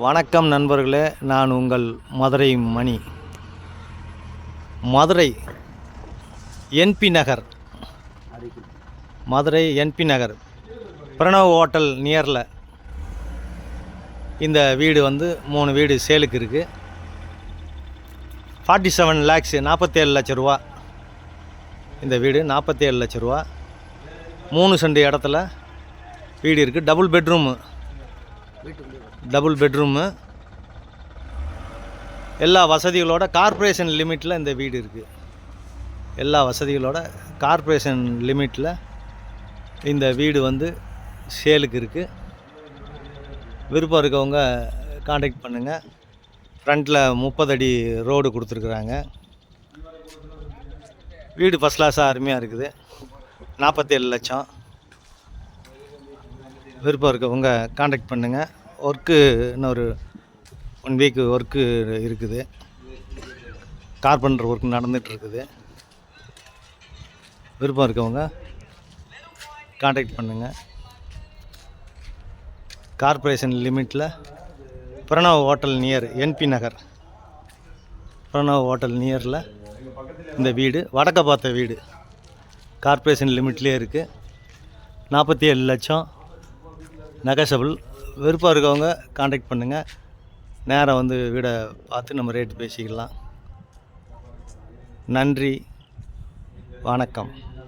வணக்கம் நண்பர்களே, நான் உங்கள் மதுரை மணி. மதுரை என்பி நகர், மதுரை என்பி நகர் பிரணவ் ஹோட்டல் நியரில் இந்த வீடு வந்து 3 வீடு சேலுக்கு இருக்குது. 47 lakhs, 47 லட்ச ரூபா. இந்த வீடு 47 லட்ச ரூபா. 3 சென்ட் இடத்துல வீடு இருக்குது. டபுள் பெட்ரூமு, எல்லா வசதிகளோட கார்ப்பரேஷன் லிமிட்டில் இந்த வீடு இருக்குது. எல்லா வசதிகளோட கார்ப்பரேஷன் லிமிட்டில் இந்த வீடு வந்து சேலுக்கு இருக்குது. விருப்பம் இருக்கவங்க காண்டாக்ட் பண்ணுங்கள். ஃப்ரண்ட்டில் 30 அடி ரோடு கொடுத்துருக்குறாங்க. வீடு ஃபஸ்ட் கிளாஸாக அருமையாக இருக்குது. 47 லட்சம். விருப்பம் இருக்கவங்க காண்டாக்ட் பண்ணுங்கள். ஒர்க்கு இன்னொரு 1 வீக் ஒர்க்கு இருக்குது. கார்பெண்டர் ஒர்க் நடந்துகிட்ருக்குது. விருப்பம் இருக்கவங்க காண்டாக்ட் பண்ணுங்கள். கார்ப்பரேஷன் லிமிட்டில் Pranav hotel near NP Nagar, Pranav hotel நியரில் இந்த வீடு வடக்க பார்த்த வீடு கார்ப்பரேஷன் லிமிட்லேயே இருக்குது. 47 லட்சம் நெகோஷியபிள். விருப்பம் இருக்கவங்க காண்டாக்ட் பண்ணுங்கள். நேராக வந்து வீடை பார்த்து நம்ம ரேட்டு பேசிக்கலாம். நன்றி, வணக்கம்.